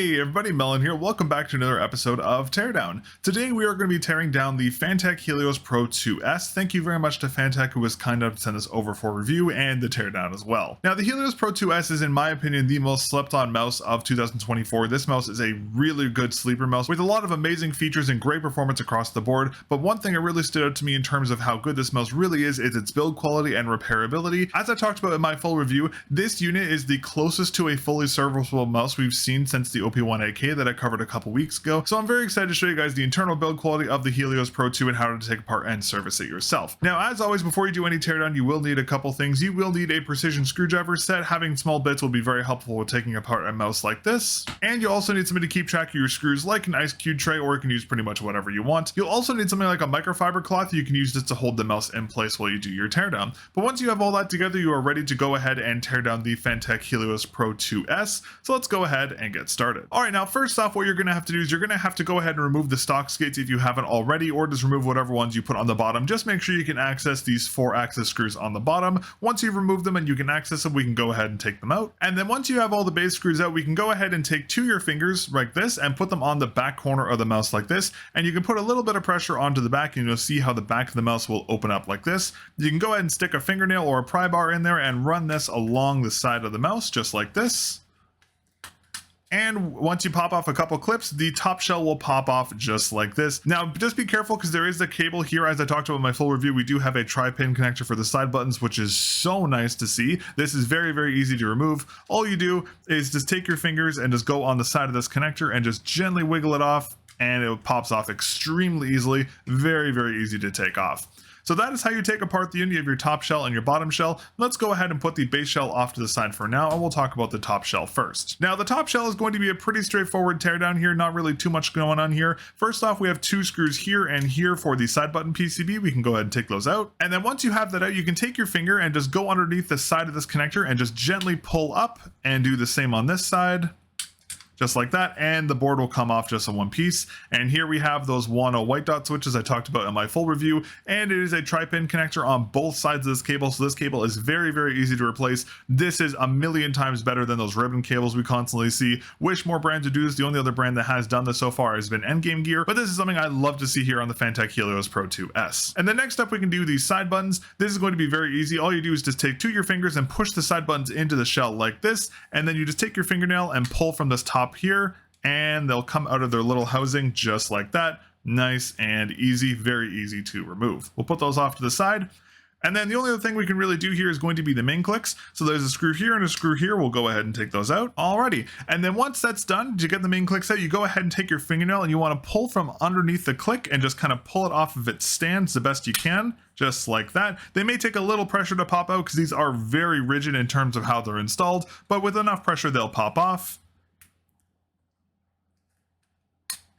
Hey everybody, Melon here. Welcome back to another episode of Teardown. Today we are going to be tearing down the FANTECH Helios Pro 2S. Thank you very much to FANTECH, who was kind enough to send this over for review and the teardown as well. Now the Helios Pro 2S is, in my opinion, the most slept on mouse of 2024. This mouse is a really good sleeper mouse with a lot of amazing features and great performance across the board. But one thing that really stood out to me in terms of how good this mouse really is its build quality and repairability. As I talked about in my full review, this unit is the closest to a fully serviceable mouse we've seen since the OP1 AK that I covered a couple weeks ago. So I'm very excited to show you guys the internal build quality of the Helios Pro 2 and how to take apart and service it yourself. Now, as always, before you do any teardown, you will need a couple things. You will need a precision screwdriver set. Having small bits will be very helpful with taking apart a mouse like this. And you also need something to keep track of your screws, like an ice cube tray, or you can use pretty much whatever you want. You'll also need something like a microfiber cloth. You can use this to hold the mouse in place while you do your teardown. But once you have all that together, you are ready to go ahead and tear down the FANTECH Helios Pro 2S. So let's go ahead and get started. All right, now first off, what you're going to have to do is you're going to have to go ahead and remove the stock skates if you haven't already, or just remove whatever ones you put on the bottom. Just make sure you can access these 4-axis screws on the bottom. Once you've removed them and you can access them, we can go ahead and take them out. And then once you have all the base screws out, we can go ahead and take two of your fingers like this and put them on the back corner of the mouse like this. And you can put a little bit of pressure onto the back and you'll see how the back of the mouse will open up like this. You can go ahead and stick a fingernail or a pry bar in there and run this along the side of the mouse just like this. And once you pop off a couple clips, the top shell will pop off just like this. Now, just be careful because there is the cable here. As I talked about in my full review, we do have a tri-pin connector for the side buttons, which is so nice to see. This is very, very easy to remove. All you do is just take your fingers and just go on the side of this connector and just gently wiggle it off, and it pops off extremely easily. Very, very easy to take off. So that is how you take apart the unit of your top shell and your bottom shell. Let's go ahead and put the base shell off to the side for now, and we'll talk about the top shell first. Now, the top shell is going to be a pretty straightforward teardown here, not really too much going on here. First off, we have two screws here and here for the side button PCB. We can go ahead and take those out. And then once you have that out, you can take your finger and just go underneath the side of this connector and just gently pull up, and do the same on this side. Just like that, and the board will come off just in one piece. And here we have those 1 white dot switches I talked about in my full review, and it is a tri-pin connector on both sides of this cable, so this cable is very, very easy to replace. This is a million times better than those ribbon cables we constantly see. Wish more brands would do this. The only other brand that has done this so far has been Endgame Gear, but this is something I love to see here on the FANTECH Helios Pro 2S. And then next up, we can do these side buttons. This is going to be very easy. All you do is just take two of your fingers and push the side buttons into the shell like this, and then you just take your fingernail and pull from this top here, and they'll come out of their little housing just like that. Nice and easy, very easy to remove. We'll put those off to the side. And then the only other thing we can really do here is going to be the main clicks. So there's a screw here and a screw here. We'll go ahead and take those out. Alrighty. And then once that's done, to get the main clicks out, you go ahead and take your fingernail and you want to pull from underneath the click and just kind of pull it off of its stands the best you can. Just like that. They may take a little pressure to pop out because these are very rigid in terms of how they're installed, but with enough pressure, they'll pop off.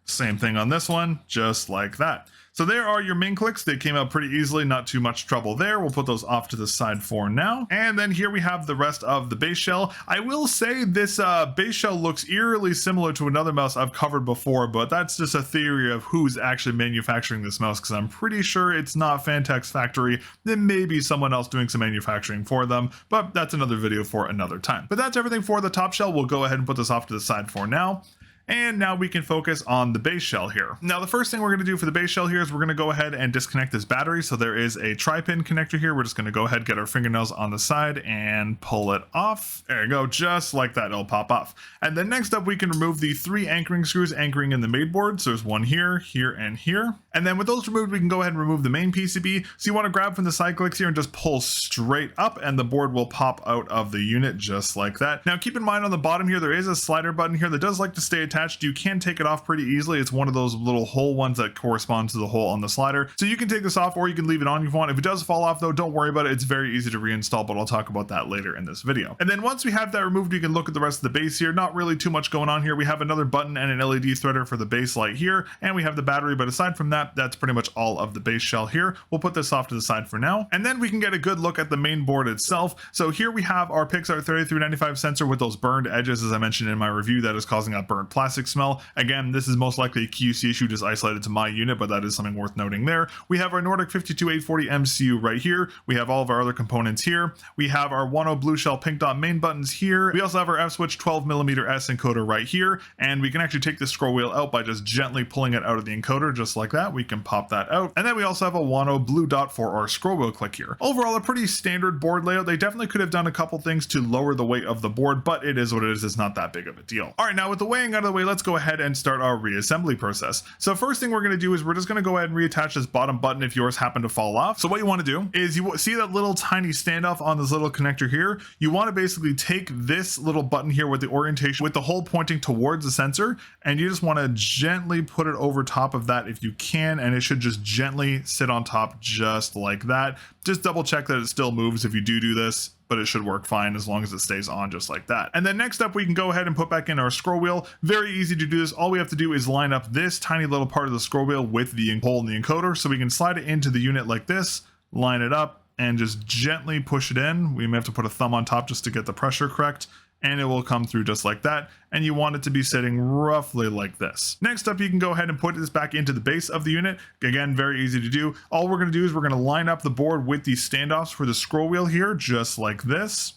Same thing on this one, just like that. So there are your main clicks. They came out pretty easily, not too much trouble there. We'll put those off to the side for now. And then here we have the rest of the base shell. I will say this base shell looks eerily similar to another mouse I've covered before, but that's just a theory of who's actually manufacturing this mouse, because I'm pretty sure it's not FANTECH's factory. There may be someone else doing some manufacturing for them, but that's another video for another time. But that's everything for the top shell. We'll go ahead and put this off to the side for now. And now we can focus on the base shell here. Now, the first thing we're going to do for the base shell here is we're going to go ahead and disconnect this battery. So there is a tri-pin connector here. We're just going to go ahead, get our fingernails on the side and pull it off. There you go, just like that, it'll pop off. And then next up, we can remove the 3 anchoring screws anchoring in the main board. So there's one here, here, and here. And then with those removed, we can go ahead and remove the main PCB. So you want to grab from the side clicks here and just pull straight up, and the board will pop out of the unit just like that. Now, keep in mind on the bottom here, there is a slider button here that does like to stay attached. You can take it off pretty easily. It's one of those little hole ones that correspond to the hole on the slider. So you can take this off or you can leave it on if you want. If it does fall off though, don't worry about it. It's very easy to reinstall, but I'll talk about that later in this video. And then once we have that removed, you can look at the rest of the base here. Not really too much going on here. We have another button and an LED threader for the base light here, and we have the battery, but aside from that, that's pretty much all of the base shell here. We'll put this off to the side for now. And then we can get a good look at the main board itself. So here we have our Pixar 3395 sensor with those burned edges, as I mentioned in my review, that is causing a burnt plastic. plastic smell. Again, this is most likely a QC issue just isolated to my unit, but that is something worth noting there. We have our Nordic 52840 MCU right here. We have all of our other components here. We have our 10 blue shell pink dot main buttons here. We also have our F-switch 12mm S encoder right here, and we can actually take this scroll wheel out by just gently pulling it out of the encoder just like that. We can pop that out, and then we also have a 10 blue dot for our scroll wheel click here. Overall, a pretty standard board layout. They definitely could have done a couple things to lower the weight of the board, but it is what it is. It's not that big of a deal. All right, now with the weighing out of the way, let's go ahead and start our reassembly process. So first thing we're going to do is we're just going to go ahead and reattach this bottom button if yours happen to fall off. So what you want to do is you see that little tiny standoff on this little connector here. You want to basically take this little button here with the orientation with the hole pointing towards the sensor, and you just want to gently put it over top of that if you can, and it should just gently sit on top just like that. Just double check that it still moves if you do this, but it should work fine as long as it stays on just like that. And then next up, we can go ahead and put back in our scroll wheel. Very easy to do this. All we have to do is line up this tiny little part of the scroll wheel with the hole in the encoder, so we can slide it into the unit like this, line it up, and just gently push it in. We may have to put a thumb on top just to get the pressure correct, and it will come through just like that. And you want it to be sitting roughly like this. Next up, you can go ahead and put this back into the base of the unit. Again, very easy to do. All we're going to do is we're going to line up the board with these standoffs for the scroll wheel here, just like this.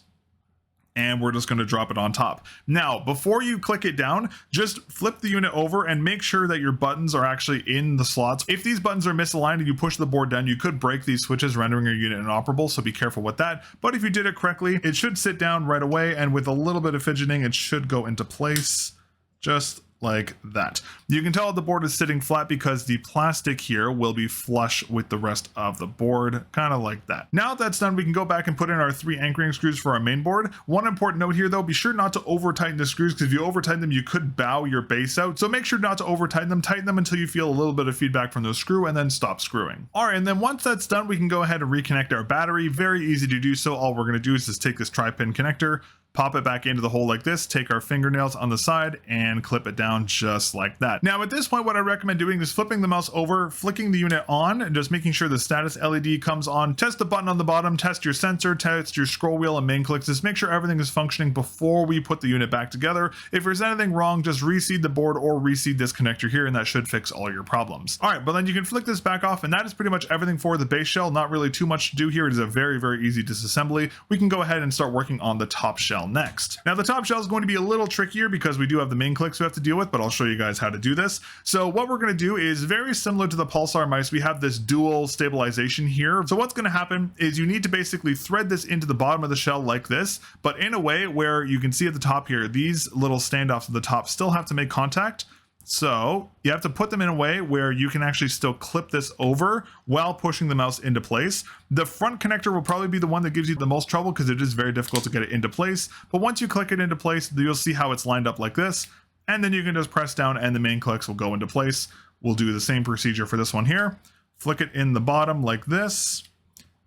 And we're just going to drop it on top. Now, before you click it down, just flip the unit over and make sure that your buttons are actually in the slots. If these buttons are misaligned and you push the board down, you could break these switches, rendering your unit inoperable, so be careful with that. But if you did it correctly, it should sit down right away, and with a little bit of fidgeting, it should go into place just like that. You can tell the board is sitting flat because the plastic here will be flush with the rest of the board, kind of like that. Now that's done, we can go back and put in our 3 anchoring screws for our main board. One important note here though, be sure not to over tighten the screws, because if you over tighten them, you could bow your base out. So make sure not to over tighten them until you feel a little bit of feedback from the screw, and then stop screwing. All right, and then once that's done, we can go ahead and reconnect our battery. Very easy to do so. All we're going to do is just take this tri-pin connector, pop it back into the hole like this, take our fingernails on the side, and clip it down just like that. Now at this point, what I recommend doing is flipping the mouse over, flicking the unit on, and just making sure the status LED comes on. Test the button on the bottom, test your sensor, test your scroll wheel and main clicks. Just make sure everything is functioning before we put the unit back together. If there's anything wrong, just reseed the board or reseed this connector here, and that should fix all your problems. All right, but then you can flick this back off, and that is pretty much everything for the base shell. Not really too much to do here. It is a very, very easy disassembly. We can go ahead and start working on the top shell next. Now the top shell is going to be a little trickier because we do have the main clicks we have to deal with, but I'll show you guys how to do this. So what we're going to do is very similar to the pulsar mice. We have this dual stabilization here. So what's going to happen is you need to basically thread this into the bottom of the shell like this, but in a way where you can see at the top here, these little standoffs at the top still have to make contact. So you have to put them in a way where you can actually still clip this over while pushing the mouse into place. The front connector will probably be the one that gives you the most trouble because it is very difficult to get it into place. But once you click it into place, you'll see how it's lined up like this. And then you can just press down and the main clicks will go into place. We'll do the same procedure for this one here. Flick it in the bottom like this.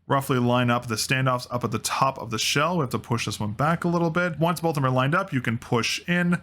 Roughly line up the standoffs up at the top of the shell. We have to push this one back a little bit. Once both of them are lined up, you can push in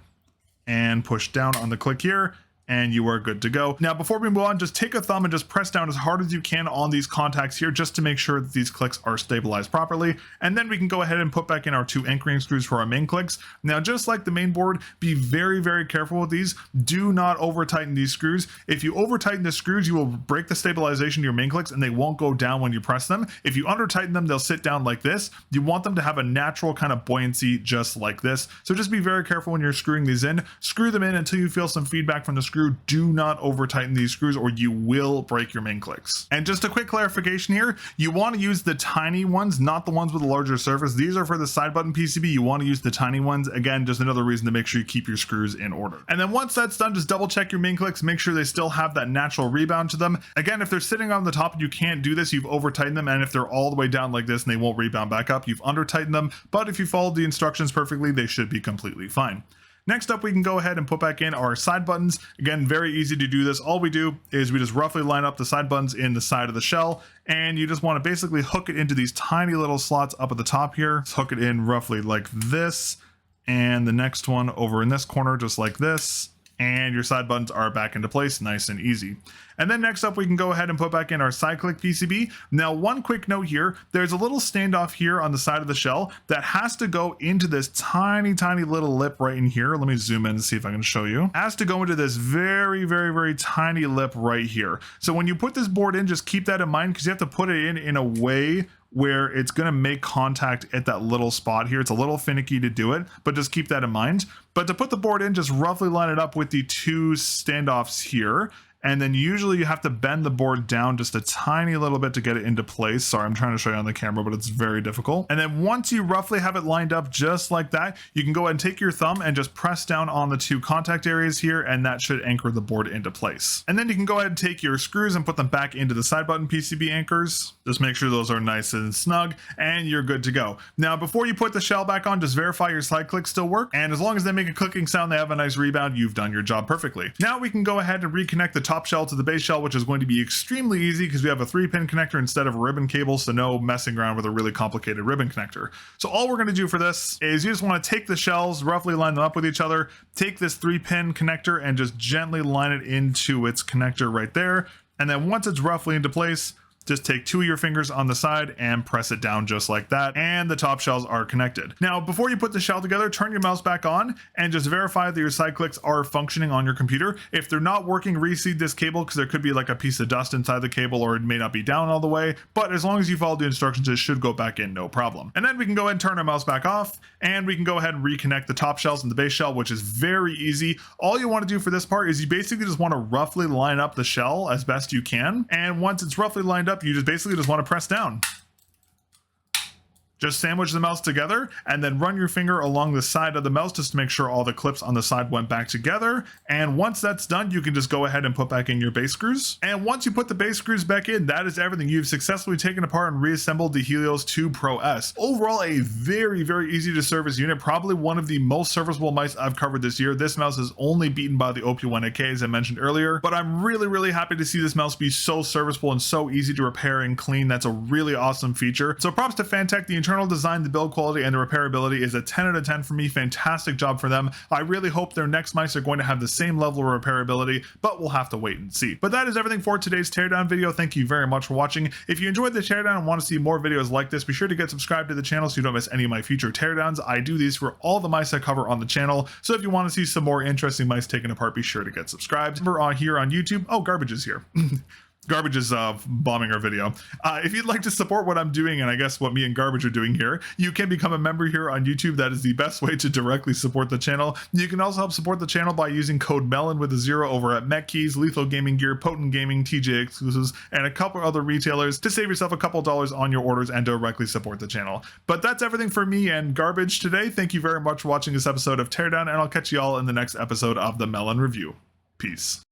and push down on the click here, and you are good to go. Now, before we move on, just take a thumb and just press down as hard as you can on these contacts here, just to make sure that these clicks are stabilized properly. And then we can go ahead and put back in our 2 anchoring screws for our main clicks. Now, just like the main board, be very, very careful with these. Do not over tighten these screws. If you over tighten the screws, you will break the stabilization of your main clicks and they won't go down when you press them. If you under tighten them, they'll sit down like this. You want them to have a natural kind of buoyancy just like this. So just be very careful when you're screwing these in. Screw them in until you feel some feedback from the screw. Do not over tighten these screws or you will break your main clicks. And just a quick clarification here, you want to use the tiny ones, not the ones with a larger surface. These are for the side button PCB. You want to use the tiny ones. Again, just another reason to make sure you keep your screws in order. And then once that's done, just double check your main clicks, make sure they still have that natural rebound to them. Again, if they're sitting on the top and you can't do this, you've over tightened them. And if they're all the way down like this and they won't rebound back up, you've under tightened them. But if you followed the instructions perfectly, they should be completely fine. Next up, we can go ahead and put back in our side buttons. Again, very easy to do this. All we do is we just roughly line up the side buttons in the side of the shell, and you just want to basically hook it into these tiny little slots up at the top here. Just hook it in roughly like this, and the next one over in this corner, just like this. and your side buttons are back into place, nice and easy. And then next up, we can go ahead and put back in our side click PCB. Now, one quick note here, there's a little standoff here on the side of the shell that has to go into this tiny little lip right in here. Let me zoom in and see if I can show you. It has to go into this very tiny lip right here. So when you put this board in, just keep that in mind, because you have to put it in a way where it's going to make contact at that little spot here. It's a little finicky to do it, but just keep that in mind. But to put the board in, just roughly line it up with the two standoffs here. And then usually you have to bend the board down just a tiny little bit to get it into place. Sorry, I'm trying to show you on the camera, but it's very difficult. And then once you roughly have it lined up just like that, you can go ahead and take your thumb and just press down on the two contact areas here, and that should anchor the board into place. And then you can go ahead and take your screws and put them back into the side button PCB anchors. Just make sure those are nice and snug, and you're good to go. Now, before you put the shell back on, just verify your side clicks still work. And as long as they make a clicking sound, they have a nice rebound, you've done your job perfectly. Now we can go ahead and reconnect the top shell to the base shell, which is going to be extremely easy because we have a 3-pin connector instead of a ribbon cable, so no messing around with a really complicated ribbon connector. So all we're going to do for this is you just want to take the shells, roughly line them up with each other, take this 3-pin connector and just gently line it into its connector right there. And then once it's roughly into place, just take 2 of your fingers on the side and press it down just like that, and the top shells are connected. Now, before you put the shell together, turn your mouse back on and just verify that your side clicks are functioning on your computer. If they're not working, reseat this cable because there could be like a piece of dust inside the cable, or it may not be down all the way, but as long as you follow the instructions, it should go back in, no problem. And then we can go ahead and turn our mouse back off, and we can go ahead and reconnect the top shells and the base shell, which is very easy. All you want to do for this part is you basically just want to roughly line up the shell as best you can, and once it's roughly lined up, you just basically just want to press down. Just sandwich the mouse together and then run your finger along the side of the mouse just to make sure all the clips on the side went back together. And once that's done, you can just go ahead and put back in your base screws. And once you put the base screws back in, that is everything. You've successfully taken apart and reassembled the Helios 2 Pro S. Overall, a very easy to service unit. Probably one of the most serviceable mice I've covered this year. This mouse is only beaten by the OP1 AK, as I mentioned earlier, but I'm really happy to see this mouse be so serviceable and so easy to repair and clean. That's a really awesome feature. So props to FANTECH. The internal design, the build quality, and the repairability is a 10 out of 10 for me. Fantastic job for them. I really hope their next mice are going to have the same level of repairability, but we'll have to wait and see. But that is everything for today's teardown video. Thank you very much for watching. If you enjoyed the teardown and want to see more videos like this, be sure to get subscribed to the channel so you don't miss any of my future teardowns. I do these for all the mice I cover on the channel, so if you want to see some more interesting mice taken apart, be sure to get subscribed. We're on here on YouTube. Oh, Garbage is here. Garbage is bombing our video. If you'd like to support what I'm doing, and I guess what me and Garbage are doing here, you can become a member here on YouTube. That is the best way to directly support the channel. You can also help support the channel by using code MELON with a 0 over at MetKeys, Lethal Gaming Gear, Potent Gaming, TJ Exclusives, and a couple other retailers to save yourself a couple dollars on your orders and directly support the channel. But that's everything for me and Garbage today. Thank you very much for watching this episode of Teardown, and I'll catch you all in the next episode of the Melon Review. Peace.